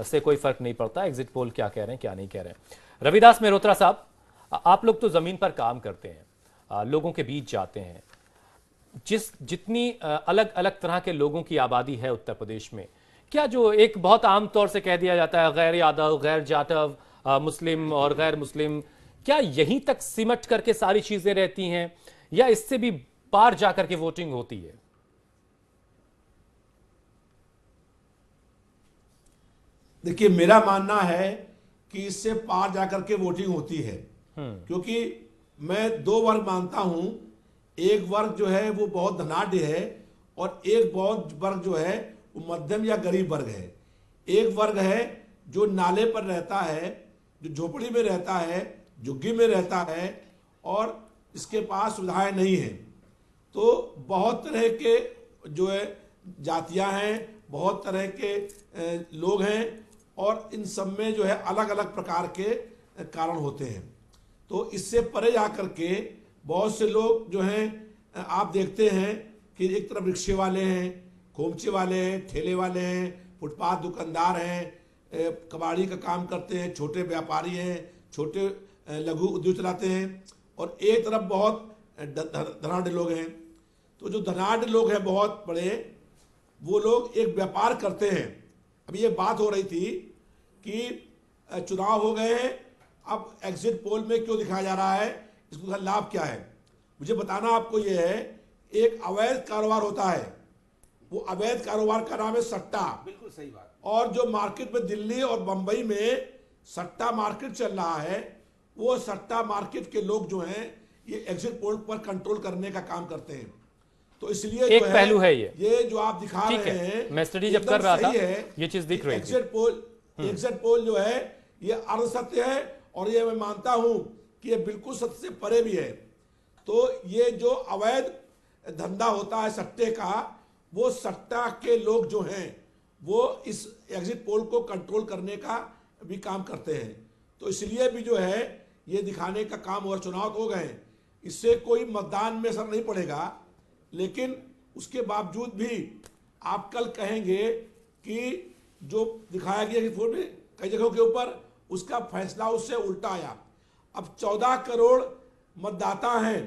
[SPEAKER 1] से कोई फर्क नहीं पड़ता एग्जिट पोल क्या कह रहे हैं क्या नहीं कह रहे हैं। रविदास मेहरोत्रा साहब, आप लोग तो जमीन पर काम करते हैं, लोगों के बीच जाते हैं, जितनी अलग अलग तरह के लोगों की आबादी है उत्तर प्रदेश में, क्या जो एक बहुत आम तौर से कह दिया जाता है गैर यादव, गैर जाटव, मुस्लिम और गैर मुस्लिम, क्या यहीं तक सिमट करके सारी चीजें रहती हैं या इससे भी पार जाकर के वोटिंग होती है?
[SPEAKER 2] देखिए, मेरा मानना है कि इससे पार जाकर के वोटिंग होती है, क्योंकि मैं दो वर्ग मानता हूं। एक वर्ग जो है वो बहुत धनाढ्य है और एक बहुत वर्ग जो है वो मध्यम या गरीब वर्ग है। एक वर्ग है जो नाले पर रहता है, जो झोपड़ी में रहता है, झुग्गी में रहता है और इसके पास सुविधाएं नहीं हैं। तो बहुत तरह के जो है जातियां हैं, बहुत तरह के लोग हैं और इन सब में जो है अलग अलग प्रकार के कारण होते हैं। तो इससे परे जाकर के बहुत से लोग जो हैं आप देखते हैं कि एक तरफ रिक्शे वाले हैं, खोमचे वाले हैं, ठेले वाले हैं, फुटपाथ दुकानदार हैं, कबाड़ी का काम करते हैं, छोटे व्यापारी हैं, छोटे लघु उद्योग चलाते हैं, और एक तरफ बहुत धनाढ्य लोग हैं। तो जो धनाढ्य लोग हैं बहुत बड़े, वो लोग एक व्यापार करते हैं। अभी ये बात हो रही थी कि चुनाव हो गए हैं, अब एग्जिट पोल में क्यों दिखाया जा रहा है, इसका लाभ क्या है। मुझे बताना आपको ये है, एक अवैध कारोबार होता है, वो अवैध कारोबार का नाम है सट्टा।
[SPEAKER 3] बिल्कुल सही बात।
[SPEAKER 2] और जो मार्केट में दिल्ली और बंबई में सट्टा मार्केट चल रहा है, वो सट्टा मार्केट के लोग जो हैं ये एग्जिट पोल पर कंट्रोल करने का काम करते हैं। तो इसलिए
[SPEAKER 1] एक पहलू है ये
[SPEAKER 2] जो आप दिखा रहे हैं,
[SPEAKER 1] मैं स्टडी जब कर रहा था ये चीज दिख रही थी।
[SPEAKER 2] एग्जिट पोल जो है ये अर्धसत्य है और ये मैं मानता हूं कि ये बिल्कुल सत्य से परे भी है। तो ये जो अवैध धंधा होता है सट्टे का, वो सट्टा के लोग जो हैं वो इस एग्जिट पोल को कंट्रोल करने का भी काम करते हैं। तो इसलिए भी जो है ये दिखाने का काम, और चुनाव हो गए, इससे कोई मतदान में असर नहीं पड़ेगा, लेकिन उसके बावजूद भी आप कल कहेंगे कि जो दिखाया गया कि कई जगहों के ऊपर उसका फैसला उससे उल्टा आया। अब 14 करोड़ मतदाता हैं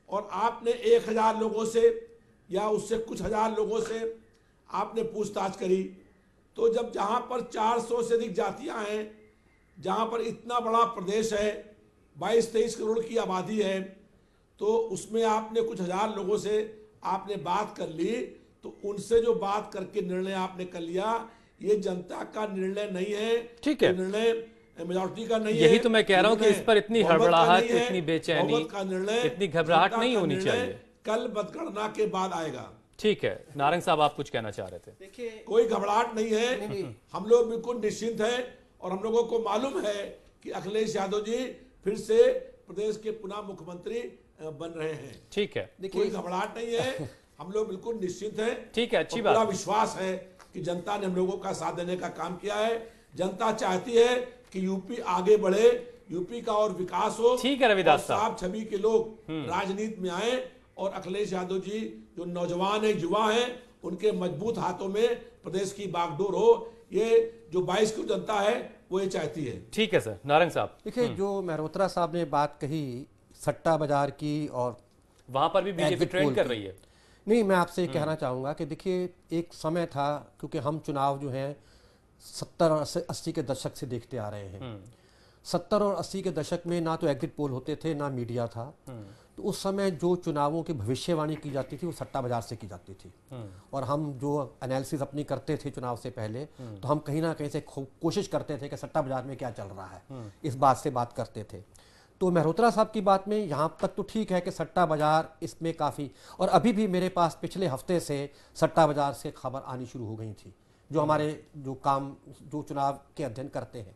[SPEAKER 2] और आपने 1000 लोगों से या उससे कुछ हजार लोगों से आपने पूछताछ करी, तो जब जहां पर 400 से अधिक जातियां हैं, जहां पर इतना बड़ा प्रदेश है, 22-23 करोड़ की आबादी है, तो उसमें आपने कुछ हजार लोगों से आपने बात कर ली, तो उनसे जो बात करके निर्णय आपने कर लिया, ये जनता का निर्णय नहीं है।
[SPEAKER 1] ठीक है,
[SPEAKER 2] निर्णय मेजॉरिटी का नहीं है।
[SPEAKER 1] यही तो मैं कह रहा हूं कि इस पर इतनी हड़बड़ाहट, इतनी बेचैनी, इतनी घबराहट नहीं होनी चाहिए।
[SPEAKER 2] कल मतगणना के बाद आएगा।
[SPEAKER 1] ठीक है, नारंग साहब आप कुछ कहना चाह रहे थे।
[SPEAKER 2] देखिए, कोई घबराहट नहीं है, हम लोग बिल्कुल निश्चिंत हैं और हम लोगों को मालूम है कि अखिलेश यादव जी फिर से प्रदेश के पुनः मुख्यमंत्री बन रहे हैं।
[SPEAKER 1] ठीक है,
[SPEAKER 2] कोई घबराहट नहीं है, हम लोग बिल्कुल निश्चिंत हैं।
[SPEAKER 1] ठीक है, अच्छी बात।
[SPEAKER 2] पूरा विश्वास है कि जनता ने हम लोगों का साथ देने का काम किया है। जनता चाहती है कि यूपी आगे बढ़े, यूपी का और विकास हो।
[SPEAKER 1] ठीक है रविदास साहब,
[SPEAKER 2] साफ छवि के लोग राजनीति में आए और अखिलेश यादव जी जो नौजवान है, युवा हैं, उनके मजबूत हाथों में प्रदेश की बागडोर हो। ये जो 22 की जनता है वो ये चाहती है।
[SPEAKER 1] ठीक है सर। नारंग साहब,
[SPEAKER 6] देखिए, जो मेहरोत्रा साहब ने बात कही सट्टा बाजार की, और
[SPEAKER 1] वहां पर भी बीजेपी ट्रेंड कर रही है।
[SPEAKER 6] नहीं, मैं आपसे कहना चाहूँगा कि देखिए, एक समय था, क्योंकि हम चुनाव जो है 70 और 80 के दशक से देखते आ रहे हैं। 70 और 80 के दशक में ना तो एग्जिट पोल होते थे, ना मीडिया था। तो उस समय जो चुनावों की भविष्यवाणी की जाती थी वो सट्टा बाजार से की जाती थी। और हम जो एनालिसिस अपनी करते थे चुनाव से पहले, तो हम कहीं ना कहीं से कोशिश करते थे कि सट्टा बाजार में क्या चल रहा है, इस बात से बात करते थे। तो मेहरोत्रा साहब की बात में यहाँ तक तो ठीक है कि सट्टा बाजार इसमें काफ़ी, और अभी भी मेरे पास पिछले हफ्ते से सट्टा बाजार से खबर आनी शुरू हो गई थी, जो हमारे जो चुनाव के अध्ययन करते हैं।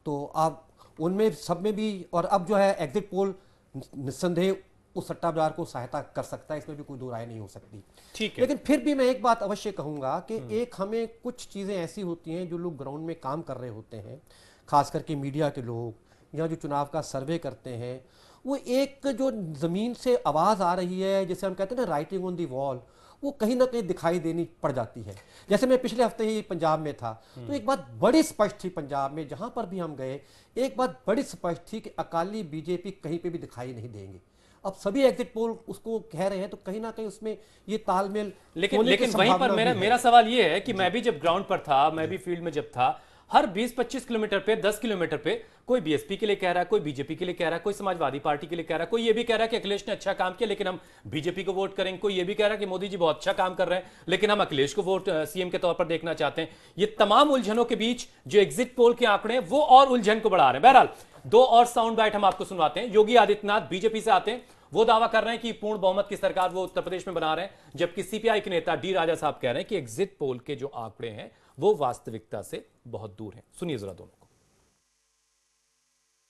[SPEAKER 6] तो अब उनमें सब में भी, और अब जो है एग्जिट पोल निस्संदेह उस सट्टा बाजार को सहायता कर सकता है, इसमें भी कोई दो राय नहीं हो सकती।
[SPEAKER 1] ठीक है,
[SPEAKER 6] लेकिन फिर भी मैं एक बात अवश्य कहूँगा कि एक हमें कुछ चीज़ें ऐसी होती हैं, जो लोग ग्राउंड में काम कर रहे होते हैं, खास करके मीडिया के लोग या जो चुनाव का सर्वे करते हैं, वो एक जो ज़मीन से आवाज़ आ रही है, जिसे हम कहते हैं ना राइटिंग ऑन दी वॉल, वो कहीं ना कहीं दिखाई देनी पड़ जाती है। जैसे मैं पिछले हफ्ते ही पंजाब में था, तो एक बात बड़ी स्पष्ट थी पंजाब में, जहां पर भी हम गए एक बात बड़ी स्पष्ट थी कि अकाली बीजेपी कहीं पे भी दिखाई नहीं देंगे। अब सभी एग्जिट पोल उसको कह रहे हैं, तो कहीं ना कहीं उसमें ये तालमेल
[SPEAKER 1] लेकिन वहीं पर मेरा सवाल ये है कि मैं भी जब ग्राउंड पर था, मैं भी फील्ड में जब था, हर 20-25 किलोमीटर पे, 10 किलोमीटर पे कोई बीएसपी के लिए कह रहा है, कोई बीजेपी के लिए कह रहा है, कोई समाजवादी पार्टी के लिए कह रहा है, कोई ये भी कह रहा है कि अखिलेश ने अच्छा काम किया लेकिन हम बीजेपी को वोट करेंगे, कोई ये भी कह रहा है कि मोदी जी बहुत अच्छा काम कर रहे हैं लेकिन हम अखिलेश को वोट सीएम के तौर पर देखना चाहते हैं। ये तमाम उलझनों के बीच जो एग्जिट पोल के आंकड़े हैं वो और उलझन को बढ़ा रहे हैं। बहरहाल दो और साउंड बाइट हम आपको सुनवाते हैं। योगी आदित्यनाथ बीजेपी से आते हैं, वो दावा कर रहे हैं कि पूर्ण बहुमत की सरकार वो उत्तर प्रदेश में बना रहे हैं, जबकि सीपीआई के नेता डी राजा साहब कह रहे हैं कि एग्जिट पोल के जो आंकड़े हैं वो वास्तविकता से बहुत दूर हैं। सुनिए जरा दोनों को।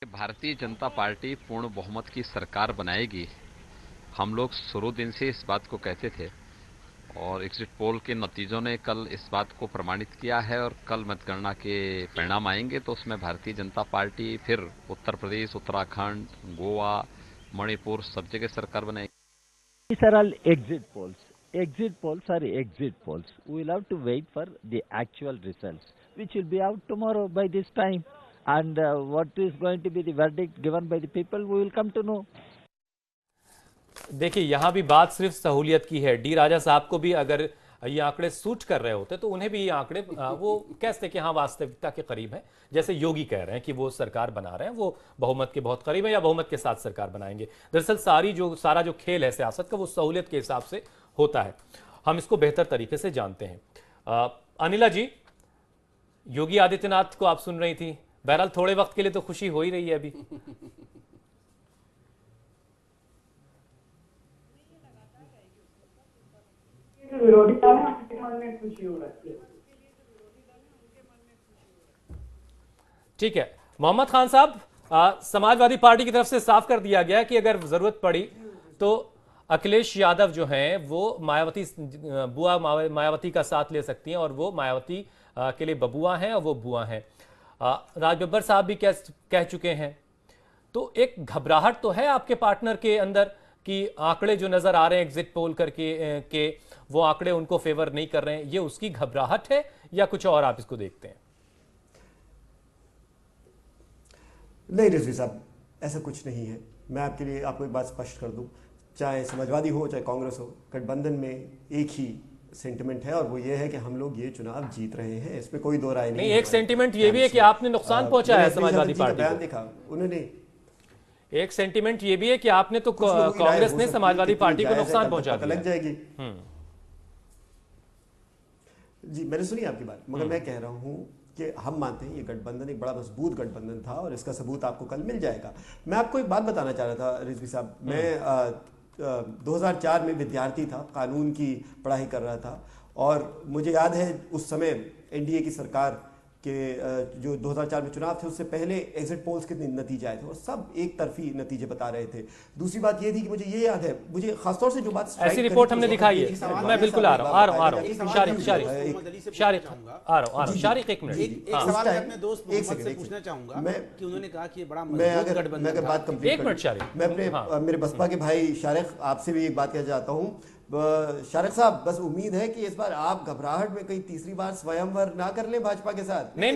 [SPEAKER 11] भारतीय जनता पार्टी पूर्ण बहुमत की सरकार बनाएगी, हम लोग शुरू दिन से इस बात को कहते थे और एग्जिट पोल के नतीजों ने कल इस बात को प्रमाणित किया है और कल मतगणना के परिणाम आएंगे तो उसमें भारतीय जनता पार्टी फिर उत्तर प्रदेश, उत्तराखंड, गोवा, मणिपुर सब जगह सरकार बनाएगी।
[SPEAKER 12] These are all exit polls. Exit polls are exit polls. We will have to wait for the actual results, which will be out tomorrow by this time. And what is going to be the verdict given by the people, we will come to know.
[SPEAKER 1] देखिए यहां भी बात सिर्फ सहूलियत की है। D राजा साहब को भी अगर ये आंकड़े सूट कर रहे होते तो उन्हें भी ये आंकड़े वो कहते कि हाँ वास्तविकता के करीब है। जैसे योगी कह रहे हैं कि वो सरकार बना रहे हैं, वो बहुमत के बहुत करीब है या बहुमत के साथ सरकार बनाएंगे। दरअसल सारा जो खेल है सियासत का वो सहूलियत के हिसाब से होता है, हम इसको बेहतर तरीके से जानते हैं। अनिला जी, योगी आदित्यनाथ को आप सुन रही थी, बहरहाल थोड़े वक्त के लिए तो खुशी हो ही रही है अभी।
[SPEAKER 7] विरोधी दल है उनके मन में खुशी हो रही है।
[SPEAKER 1] ठीक है मोहम्मद खान साहब, समाजवादी पार्टी की तरफ से साफ कर दिया गया कि अगर जरूरत पड़ी तो अखिलेश यादव जो हैं वो बुआ मायावती का साथ ले सकती हैं और वो मायावती के लिए बबुआ हैं और वो बुआ हैं। राज बब्बर साहब भी कह चुके हैं। तो एक घबराहट तो है आपके पार्टनर के अंदर कि आंकड़े जो नजर आ रहे हैं एग्जिट पोल करके वो आंकड़े उनको फेवर नहीं कर रहे हैं, ये उसकी घबराहट है या कुछ और आप इसको देखते हैं?
[SPEAKER 5] नहीं रिजवी साहब, ऐसा कुछ नहीं है। मैं आपको एक बात स्पष्ट कर दूं, चाहे समाजवादी हो चाहे कांग्रेस हो, गठबंधन में एक ही सेंटिमेंट है और वो ये है कि हम लोग ये चुनाव जीत रहे हैं, इसमें कोई दो राय नहीं।
[SPEAKER 1] एक सेंटिमेंट ये भी है कि आपने नुकसान पहुंचाया है समाजवादी पार्टी को।
[SPEAKER 5] देखा उन्होंने,
[SPEAKER 1] एक सेंटिमेंट ये भी है कि आपने तो कांग्रेस ने समाजवादी पार्टी को नुकसान पहुंचा दिया।
[SPEAKER 5] लग जाएगी। जी मैंने सुनी आपकी बात, मगर मैं कह रहा हूं कि हम मानते हैं ये गठबंधन एक बड़ा मजबूत गठबंधन था और इसका सबूत आपको कल मिल जाएगा। मैं आपको एक बात बताना चाह रहा था रिजवी साहब, मैं 2004 में विद्यार्थी था, कानून की पढ़ाई कर रहा था और मुझे याद है उस समय एनडीए की सरकार के जो 2004 में चुनाव थे उससे पहले एग्जिट पोल्स के नतीजे आए थे और सब एक तरफी नतीजे बता रहे थे। दूसरी बात ये थी कि मुझे ये याद है, मुझे खासतौर से जो बात
[SPEAKER 1] ऐसी रिपोर्ट हमने दिखाई है, मैं बिल्कुल आ रहा हूं शारिक एक मिनट।
[SPEAKER 3] एक सवाल मैं अपने दोस्त मोहम्मद से पूछना चाहूंगा कि उन्होंने कहा कि बड़ा मजबूत गठबंधन था।
[SPEAKER 5] बात कंप्लीट
[SPEAKER 1] एक मिनट शारिक,
[SPEAKER 5] मैं मेरे बसपा के भाई शारिक आपसे भी एक बात कहना चाहता हूं। शारिक साहब, बस उम्मीद है कि इस बार आप घबराहट में कहीं तीसरी बार स्वयंवर ना कर ले भाजपा के साथ।
[SPEAKER 1] नहीं,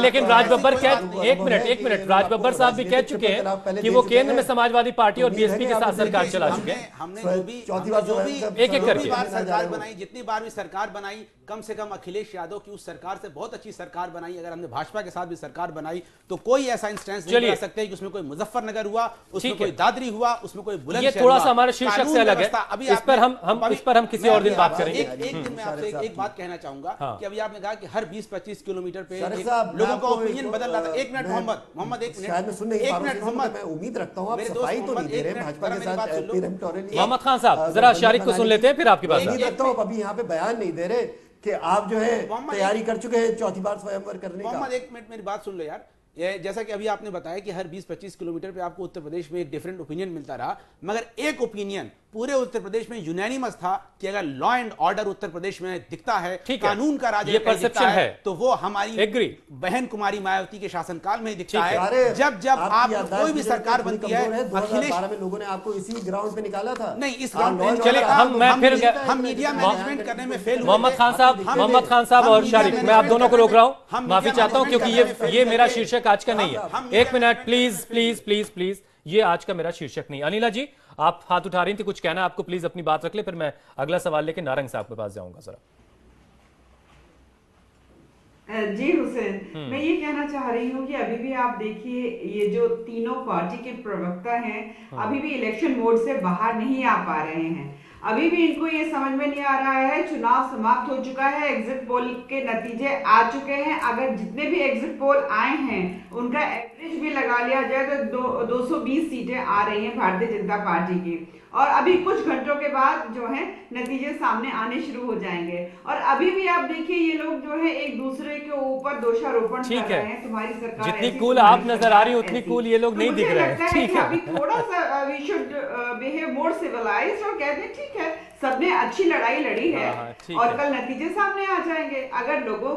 [SPEAKER 1] लेकिन राज बब्बर एक मिनट राज बब्बर साहब भी कह चुके हैं कि वो केंद्र में समाजवादी पार्टी और बीएसपी के साथ सरकार चला चुके हैं।
[SPEAKER 3] हमने जो भी
[SPEAKER 1] एक करके
[SPEAKER 3] सरकार बनाई, जितनी बार भी सरकार बनाई, कम से कम अखिलेश यादव की उस सरकार से बहुत अच्छी सरकार बनाई। अगर हमने भाजपा के साथ भी सरकार बनाई तो कोई ऐसा इंस्टेंस नहीं कर सकते कि उसमें कोई मुजफ्फरनगर हुआ, उसमें कोई दादरी हुआ, उसमें कोई बुलंदशहर हुआ।
[SPEAKER 1] थोड़ा सा हमारे शीर्षक से अलग है, इस पर हम किसी और दिन बात करेंगे।
[SPEAKER 3] एक दिन मैं आपसे एक बात कहना चाहूंगा कि अभी आपने कहा कि हर 20-25 किलोमीटर पे लोगों का ओपिनियन बदल रहा था। एक मिनट मोहम्मद, एक मिनट मोहम्मद,
[SPEAKER 5] मैं उम्मीद रखता हूं आप सफाई तो नहीं दे रहे भाजपा के साथ।
[SPEAKER 1] मोहम्मद खान साहब जरा शारिक को सुन लेते हैं फिर आपकी बात।
[SPEAKER 5] उम्मीद रखता हूं अभी यहाँ पे बयान नहीं दे रहे कि आप जो है तैयारी कर चुके हैं चौथी बार स्वयंवर करने का।
[SPEAKER 3] मोहम्मद एक मिनट मेरी बात सुन लो यार। जैसा कि अभी आपने बताया कि हर 20-25 किलोमीटर पे आपको उत्तर प्रदेश में एक डिफरेंट ओपिनियन मिलता रहा, मगर एक ओपिनियन पूरे उत्तर प्रदेश में यूनानिमस था कि अगर law and order Uttar Pradesh में दिखता है, कानून का राज
[SPEAKER 1] ये
[SPEAKER 3] कहीं दिखता
[SPEAKER 1] perception है,
[SPEAKER 3] तो वो हमारी बहन कुमारी मायावती के शासनकाल में दिखता है। जब जब आप कोई भी सरकार बनती है, अखिलेश
[SPEAKER 5] 2012 में लोगों ने आपको इसी ग्राउंड पे निकाला था।
[SPEAKER 3] नहीं, इस ग्राउंड पे
[SPEAKER 1] चलिए
[SPEAKER 3] हम मीडिया मैनेजमेंट करने में फेल हुए।
[SPEAKER 1] मोहम्मद खान साहब और शारिक, मैं आप दोनों को रोक रहा हूं, माफी चाहता हूं, क्योंकि ये मेरा शीर्षक आज का नहीं है। एक minute please please please please, ये आज का मेरा शीर्षक नहीं। अनिला जी, आप हाथ उठा रही थी, कुछ कहना आपको, प्लीज अपनी बात रख ले, फिर मैं अगला सवाल लेके नारंग साहब के पास जाऊंगा। जरा
[SPEAKER 7] जी हुसैन, मैं ये कहना चाह रही हूँ कि अभी भी आप देखिए, ये जो तीनों पार्टी के प्रवक्ता हैं अभी भी इलेक्शन मोड से बाहर नहीं आ पा रहे हैं। अभी भी इनको ये समझ में नहीं आ रहा है, चुनाव समाप्त हो चुका है, एग्जिट पोल के नतीजे आ चुके हैं। अगर जितने भी एग्जिट पोल आए हैं उनका एवरेज भी लगा लिया जाए तो 220 सीटें आ रही हैं भारतीय जनता पार्टी की। और अभी कुछ घंटों के बाद जो है नतीजे सामने आने शुरू हो जाएंगे। और अभी भी आप देखिए, ये लोग जो है एक दूसरे के ऊपर दोषारोपण कर रहे हैं। तुम्हारी सरकार
[SPEAKER 1] जितनी कूल आप नजर आ रही है उतनी कूल ये लोग नहीं दिख रहे हैं।
[SPEAKER 7] ठीक है, अभी थोड़ा सा we should behave more civilized और कहते हैं ठीक है, सबने अच्छी लड़ाई लड़ी है और कल नतीजे सामने आ जाएंगे। अगर लोगों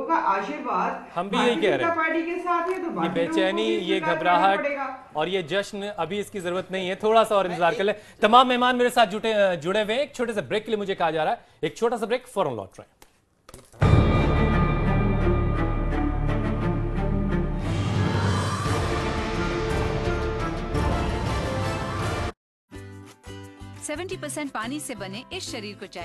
[SPEAKER 7] का आशीर्वाद
[SPEAKER 1] हम भी यही कह रहे हैं,
[SPEAKER 7] पार्टी के साथ है तो
[SPEAKER 1] ये बेचैनी, ये घबराहट और ये जश्न अभी इसकी जरूरत नहीं है, थोड़ा सा और इंतजार कर ले। तमाम मेहमान मेरे साथ जुड़े हुए हैं। एक छोटे से ब्रेक के लिए मुझे कहा जा रहा है, एक छोटा सा ब्रेक, फौरन लौट रहे हैं।
[SPEAKER 13] 70% पानी से बने इस शरीर को चाहिए